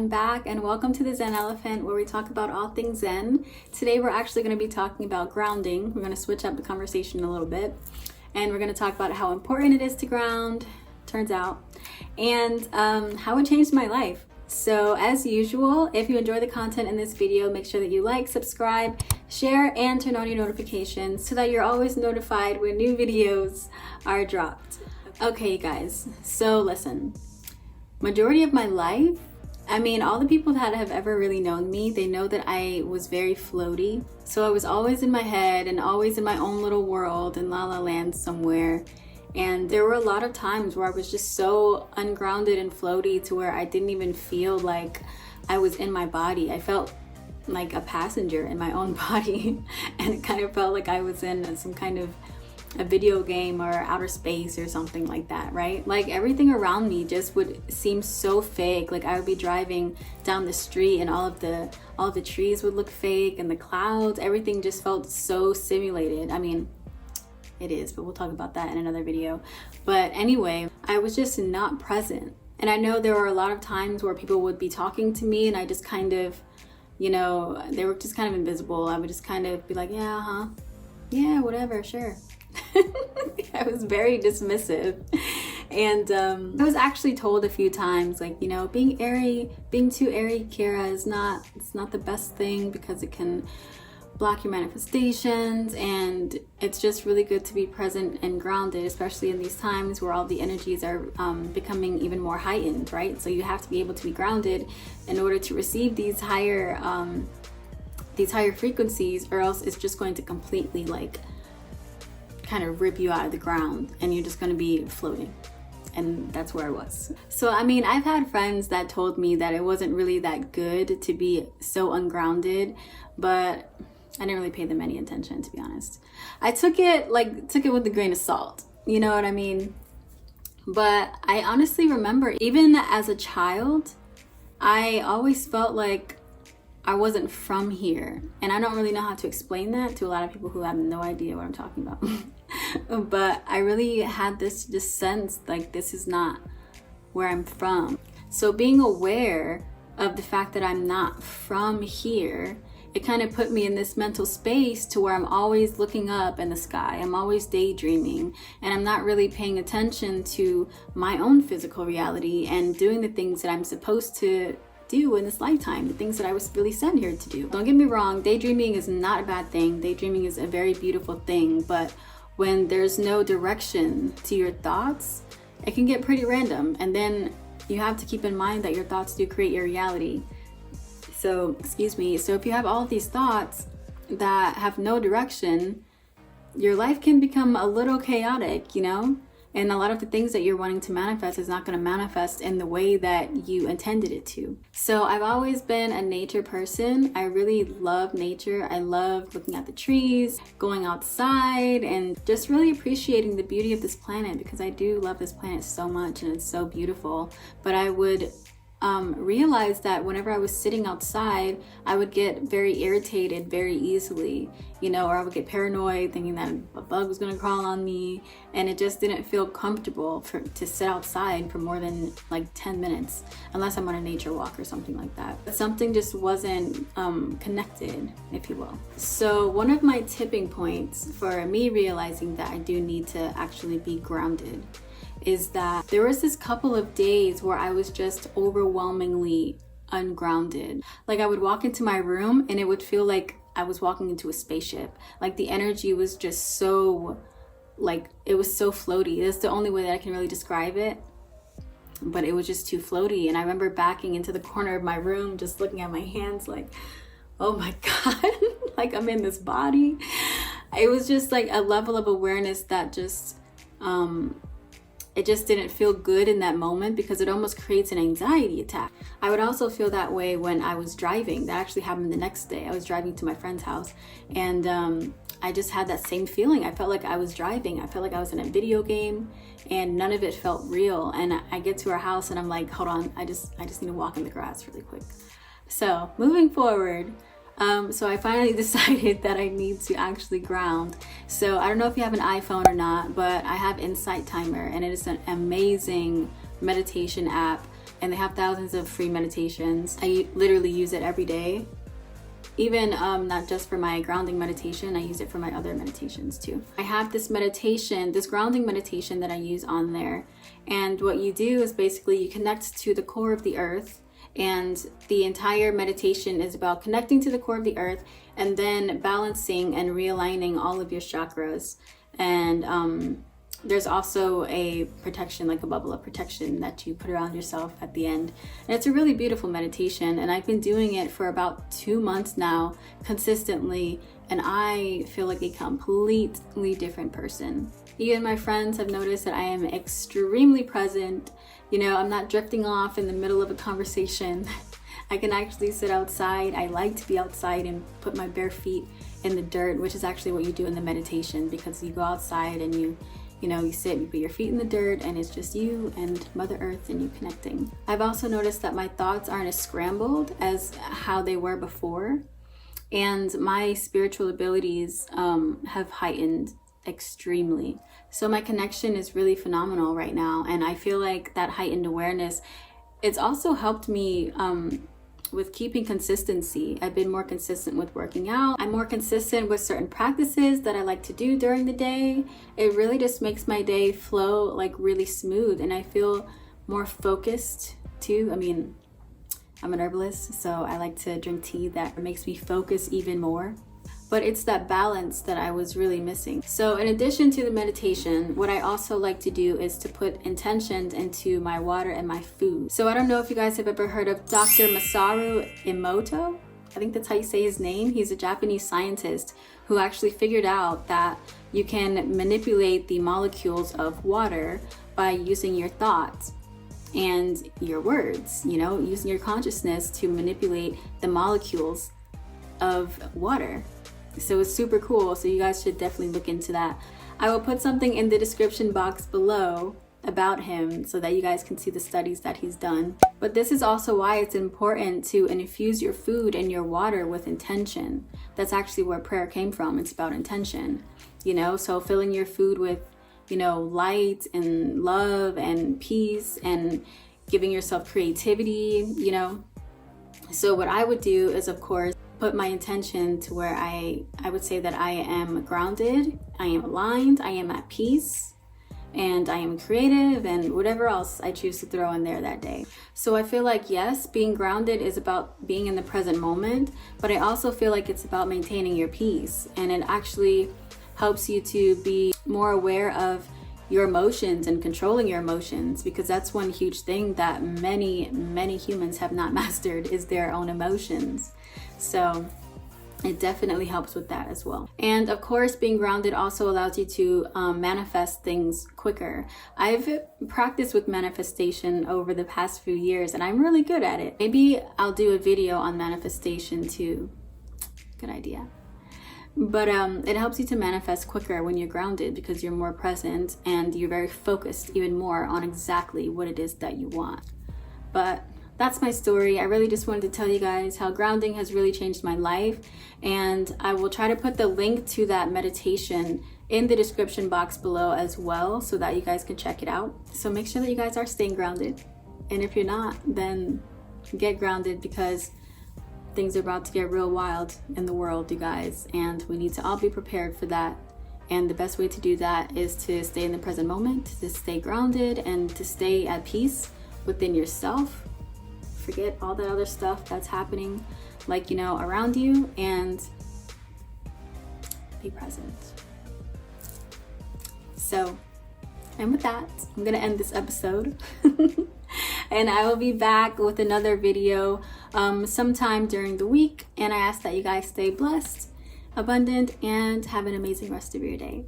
I'm back and welcome to the Zen Elephant, where we talk about all things Zen. Today we're actually going to be talking about grounding. We're going to switch up the conversation a little bit, and we're going to talk about how important it is to ground, turns out, and how it changed my life. So as usual, if you enjoy the content in this video, make sure that you like, subscribe, share, and turn on your notifications so that you're always notified when new videos are dropped. Okay, guys, so listen. Majority of my life, all the people that have ever really known me, they know that I was very floaty. So I was always in my head and always in my own little world in La La Land somewhere. And there were a lot of times where I was just so ungrounded and floaty to where I didn't even feel like I was in my body. I felt like a passenger in my own body. And it kind of felt like I was in some kind of a video game or outer space or something like that, right? Like everything around me just would seem so fake. Like I would be driving down the street and all the trees would look fake, and the clouds, everything just felt so simulated. It is, but we'll talk about that in another video. But anyway, I was just not present. And I know there were a lot of times where people would be talking to me and I just kind of, they were just kind of invisible. I would just kind of be like, yeah, whatever, sure. I was very dismissive, and I was actually told a few times, like, being too airy, Kira, it's not the best thing because it can block your manifestations, and it's just really good to be present and grounded, especially in these times where all the energies are becoming even more heightened, right? So you have to be able to be grounded in order to receive these higher frequencies, or else it's just going to completely kind of rip you out of the ground and you're just going to be floating. And that's where I was. So I've had friends that told me that it wasn't really that good to be so ungrounded, but I didn't really pay them any attention, to be honest. I took it with a grain of salt, you know what I mean? But I honestly remember, even as a child, I always felt like I wasn't from here. And I don't really know how to explain that to a lot of people who have no idea what I'm talking about. But I really had this sense like this is not where I'm from. So being aware of the fact that I'm not from here, it kind of put me in this mental space to where I'm always looking up in the sky. I'm always daydreaming, and I'm not really paying attention to my own physical reality and doing the things that I'm supposed to do in this lifetime, the things that I was really sent here to do. Don't get me wrong, daydreaming is not a bad thing. Daydreaming is a very beautiful thing, but when there's no direction to your thoughts, it can get pretty random, and then you have to keep in mind that your thoughts do create your reality. So if you have all of these thoughts that have no direction, your life can become a little chaotic, and a lot of the things that you're wanting to manifest is not going to manifest in the way that you intended it to. So I've always been a nature person. I really love nature. I love looking at the trees, going outside, and just really appreciating the beauty of this planet, because I do love this planet so much and it's so beautiful. But I would realize that whenever I was sitting outside, I would get very irritated very easily, or I would get paranoid thinking that a bug was going to crawl on me, and it just didn't feel comfortable to sit outside for more than 10 minutes, unless I'm on a nature walk or something like that. But something just wasn't connected, if you will. So one of my tipping points for me realizing that I do need to actually be grounded is that there was this couple of days where I was just overwhelmingly ungrounded. Like I would walk into my room and it would feel like I was walking into a spaceship. Like the energy was just so, it was so floaty. That's the only way that I can really describe it. But it was just too floaty. And I remember backing into the corner of my room, just looking at my hands like, oh my God, like I'm in this body. It was just like a level of awareness that just, it just didn't feel good in that moment, because it almost creates an anxiety attack. I would also feel that way when I was driving. That actually happened the next day. I was driving to my friend's house, and I just had that same feeling. I felt like I was driving. I felt like I was in a video game, and none of it felt real. And I get to our house and I'm like, hold on, I just need to walk in the grass really quick. So moving forward, so I finally decided that I need to actually ground. So I don't know if you have an iPhone or not, but I have Insight Timer, and it is an amazing meditation app and they have thousands of free meditations. I literally use it every day. Even not just for my grounding meditation, I use it for my other meditations too. I have this meditation, this grounding meditation that I use on there. And what you do is basically you connect to the core of the earth, and the entire meditation is about connecting to the core of the earth and then balancing and realigning all of your chakras. And there's also a protection, like a bubble of protection that you put around yourself at the end. And it's a really beautiful meditation, and I've been doing it for about 2 months now consistently, and I feel like a completely different person. Even my friends have noticed that I am extremely present. You know, I'm not drifting off in the middle of a conversation. I can actually sit outside. I like to be outside and put my bare feet in the dirt, which is actually what you do in the meditation, because you go outside and you sit, you put your feet in the dirt, and it's just you and Mother Earth and you connecting. I've also noticed that my thoughts aren't as scrambled as how they were before, and my spiritual abilities have heightened extremely. So my connection is really phenomenal right now, and I feel like that heightened awareness, it's also helped me with keeping consistency. I've been more consistent with working out. I'm more consistent with certain practices that I like to do during the day. It really just makes my day flow like really smooth, and I feel more focused too. I mean, I'm an herbalist, so I like to drink tea that makes me focus even more. But it's that balance that I was really missing. So in addition to the meditation, what I also like to do is to put intentions into my water and my food. So I don't know if you guys have ever heard of Dr. Masaru Emoto. I think that's how you say his name. He's a Japanese scientist who actually figured out that you can manipulate the molecules of water by using your thoughts and your words, using your consciousness to manipulate the molecules of water. So it's super cool. So you guys should definitely look into that. I will put something in the description box below about him so that you guys can see the studies that he's done. But this is also why it's important to infuse your food and your water with intention. That's actually where prayer came from. It's about intention, so filling your food with, light and love and peace, and giving yourself creativity, So what I would do is, of course, put my intention to where I would say that I am grounded, I am aligned, I am at peace, and I am creative, and whatever else I choose to throw in there that day. So I feel like, yes, being grounded is about being in the present moment, but I also feel like it's about maintaining your peace, and it actually helps you to be more aware of your emotions and controlling your emotions, because that's one huge thing that many humans have not mastered, is their own emotions. So it definitely helps with that as well. And of course, being grounded also allows you to manifest things quicker. I've practiced with manifestation over the past few years, and I'm really good at it. Maybe I'll do a video on manifestation too. Good idea. But it helps you to manifest quicker when you're grounded, because you're more present and you're very focused even more on exactly what it is that you want. But that's my story. I really just wanted to tell you guys how grounding has really changed my life, and I will try to put the link to that meditation in the description box below as well, so that you guys can check it out. So make sure that you guys are staying grounded, and if you're not, then get grounded, because things are about to get real wild in the world, you guys, and we need to all be prepared for that. And the best way to do that is to stay in the present moment, to stay grounded, and to stay at peace within yourself. Forget all that other stuff that's happening, around you, and be present. So, and with that, I'm gonna end this episode. And I will be back with another video sometime during the week. And I ask that you guys stay blessed, abundant, and have an amazing rest of your day.